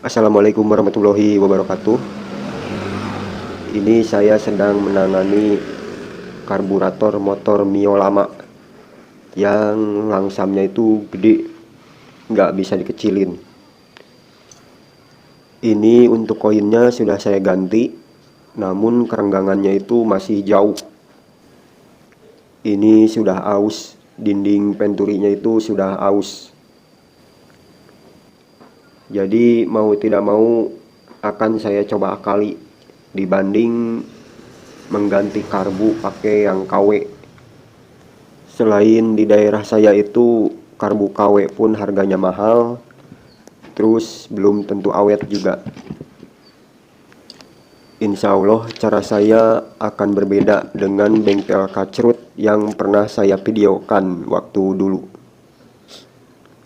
Assalamualaikum warahmatullahi wabarakatuh. Ini saya sedang menangani karburator motor Mio lama yang langsamnya itu gede, nggak bisa dikecilin. Ini untuk koinnya sudah saya ganti, namun kerenggangannya itu masih jauh. Ini sudah aus, dinding penturinya itu sudah aus. Jadi mau tidak mau akan saya coba akali dibanding mengganti karbu pakai yang KW. Selain di daerah saya itu karbu KW pun harganya mahal, terus belum tentu awet juga. Insya Allah cara saya akan berbeda dengan bengkel kacrut yang pernah saya videokan waktu dulu.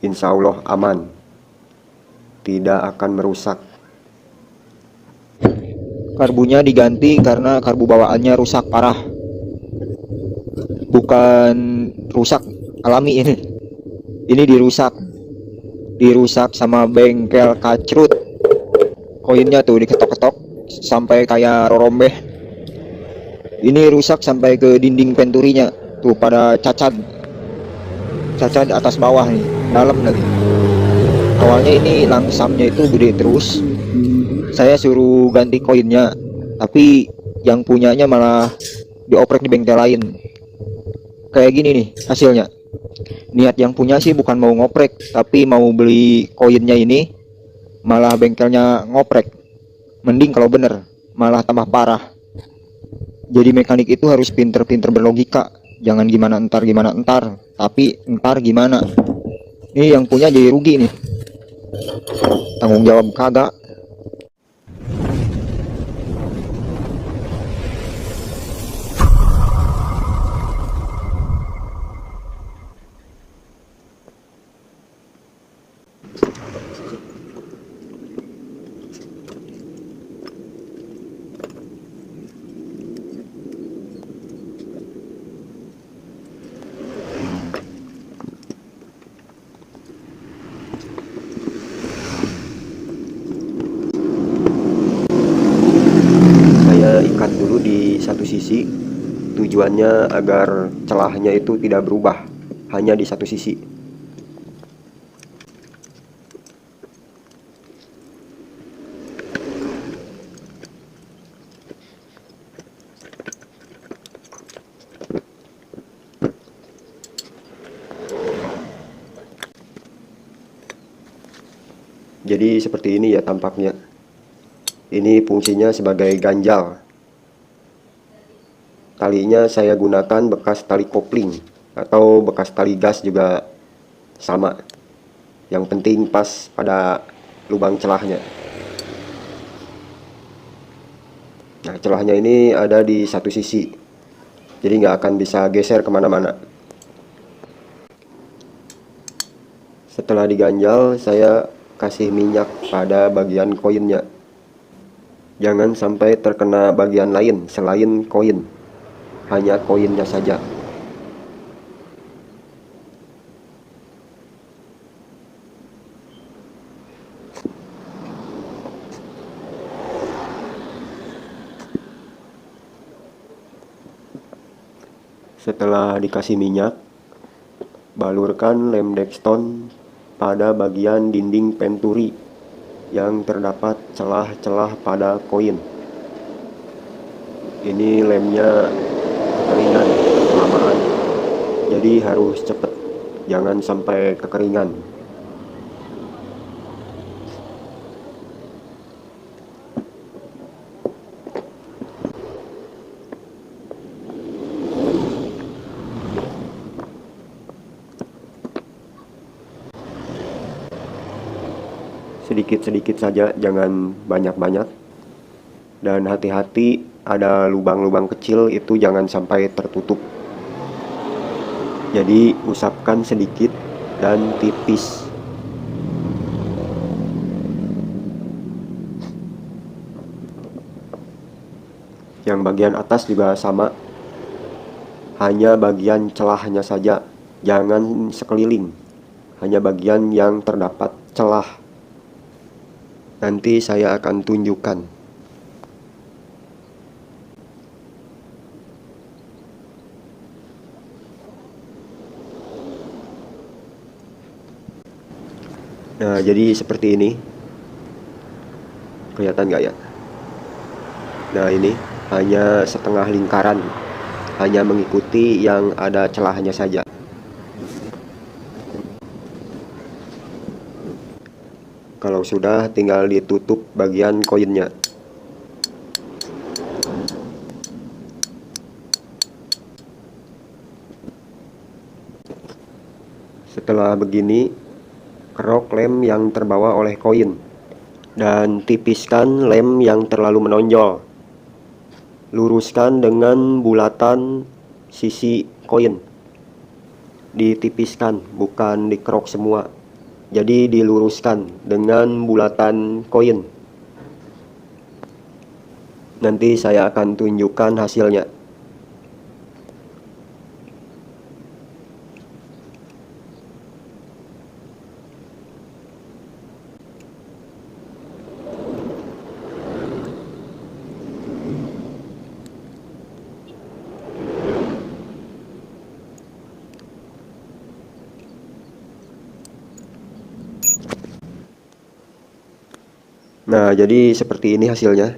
Insya Allah aman, tidak akan merusak. Karbunya diganti karena karbu bawaannya rusak parah, bukan rusak alami. Ini dirusak sama bengkel kacrut. Koinnya tuh diketok-ketok sampai kayak rorombeh. Ini rusak sampai ke dinding penturinya tuh, pada cacat atas bawah nih, dalam lagi. Awalnya ini langsamnya itu gede terus, saya suruh ganti koinnya, tapi yang punyanya malah dioprek di bengkel lain. Kayak gini nih hasilnya. Niat yang punya sih bukan mau ngoprek, tapi mau beli koinnya ini, malah bengkelnya ngoprek. Mending kalau bener, malah tambah parah. Jadi mekanik itu harus pinter-pinter berlogika. Jangan gimana entar, tapi entar gimana. Ini yang punya jadi rugi nih. Tanggung jawab kagak. Saya ikat dulu di satu sisi, tujuannya agar celahnya itu tidak berubah, hanya di satu sisi. Jadi seperti ini ya tampaknya. Ini fungsinya sebagai ganjal. Talinya saya gunakan bekas tali kopling atau bekas tali gas juga sama. Yang penting pas pada lubang celahnya. Nah, celahnya ini ada di satu sisi, jadi nggak akan bisa geser kemana-mana. Setelah diganjal, saya kasih minyak pada bagian koinnya. Jangan sampai terkena bagian lain selain koin, hanya koinnya saja. Setelah dikasih minyak, balurkan lem Dexton pada bagian dinding penturi yang terdapat celah-celah pada koin. Ini lemnya kekeringan kelamaan, jadi harus cepat, jangan sampai kekeringan. Sedikit-sedikit saja, jangan banyak-banyak. Dan hati-hati, ada lubang-lubang kecil itu jangan sampai tertutup. Jadi usapkan sedikit dan tipis. Yang bagian atas juga sama, hanya bagian celahnya saja, jangan sekeliling, hanya bagian yang terdapat celah. Nanti saya akan tunjukkan. Nah, jadi seperti ini. Kelihatan nggak ya? Nah, ini hanya setengah lingkaran, hanya mengikuti yang ada celahnya saja. Kalau sudah, tinggal ditutup bagian koinnya. Setelah begini, kerok lem yang terbawa oleh koin dan tipiskan lem yang terlalu menonjol. Luruskan dengan bulatan sisi koin. Ditipiskan, bukan dikerok semua. Jadi diluruskan dengan bulatan koin. Nanti saya akan tunjukkan hasilnya. Nah, jadi seperti ini hasilnya.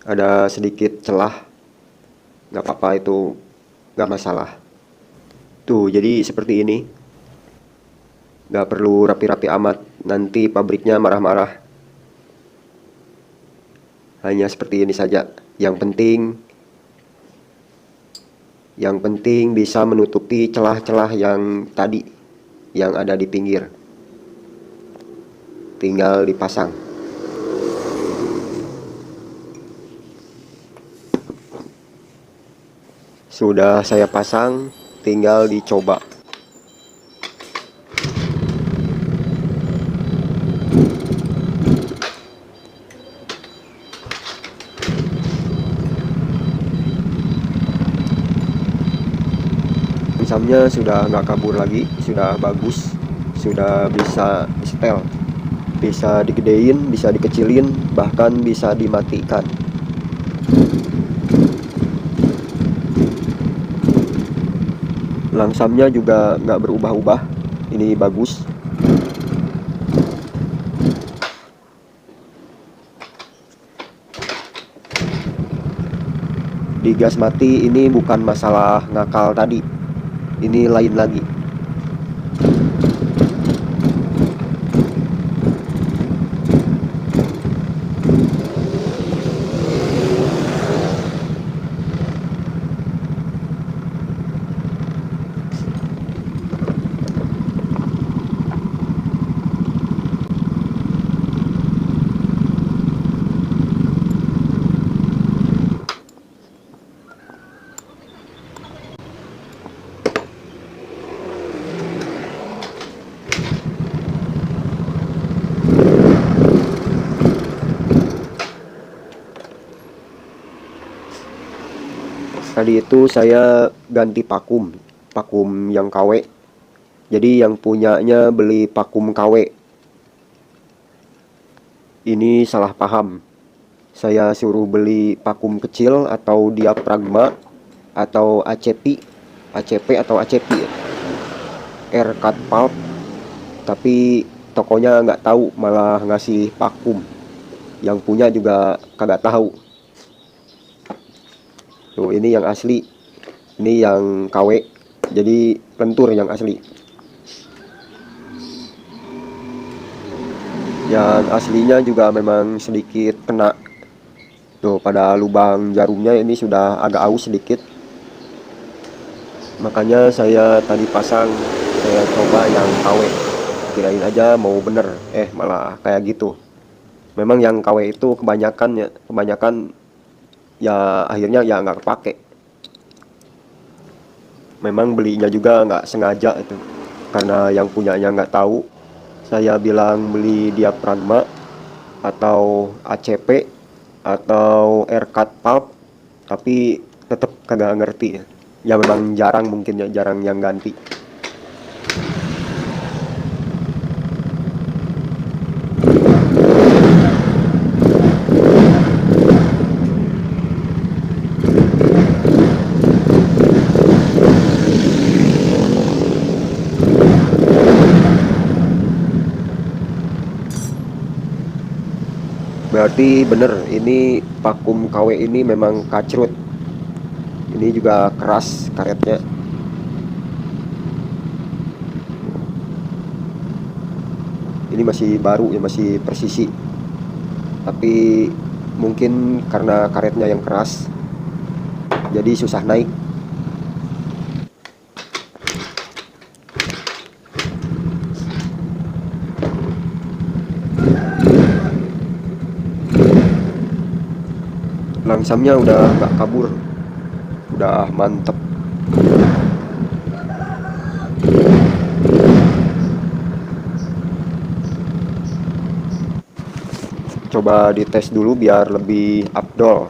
Ada sedikit celah, nggak apa-apa, itu nggak masalah. Tuh, jadi seperti ini. Nggak perlu rapi-rapi amat, nanti pabriknya marah-marah. Hanya seperti ini saja. Yang penting bisa menutupi celah-celah yang tadi, yang ada di pinggir. Tinggal dipasang. Sudah saya pasang, tinggal dicoba. Samnya sudah nggak kabur lagi, sudah bagus, sudah bisa setel, bisa digedein, bisa dikecilin, bahkan bisa dimatikan. Langsamnya juga nggak berubah-ubah, ini bagus. Di gas mati ini bukan masalah ngakal tadi, ini lain lagi. Tadi itu saya ganti pakum yang KW. Jadi yang punyanya beli pakum KW. Ini salah paham. Saya suruh beli pakum kecil atau diafragma atau ACP atau ACP, air cut pulp. Tapi tokonya nggak tahu, malah ngasih pakum. Yang punya juga kagak tahu. Tuh, ini yang asli, ini yang KW, jadi lentur yang asli. Yang aslinya juga memang sedikit kena. Tuh, pada lubang jarumnya ini sudah agak aus sedikit. Makanya saya tadi pasang, saya coba yang KW. Kirain aja mau bener, malah kayak gitu. Memang yang KW itu kebanyakan ya akhirnya ya nggak kepake. Memang belinya juga nggak sengaja itu, karena yang punyanya nggak tahu. Saya bilang beli diafragma atau ACP atau air cut pulp, tapi tetap kagak ngerti ya. Ya memang jarang, mungkin ya jarang yang ganti. Berarti bener, ini vakum KW ini memang kacrut. Ini juga keras karetnya. Ini masih baru ya, masih presisi. Tapi mungkin karena karetnya yang keras, jadi susah naik. Langsamnya udah nggak kabur, udah mantep. Coba dites dulu biar lebih afdol.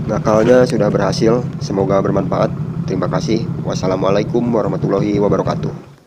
Nakalnya sudah berhasil, semoga bermanfaat. Terima kasih. Wassalamualaikum warahmatullahi wabarakatuh.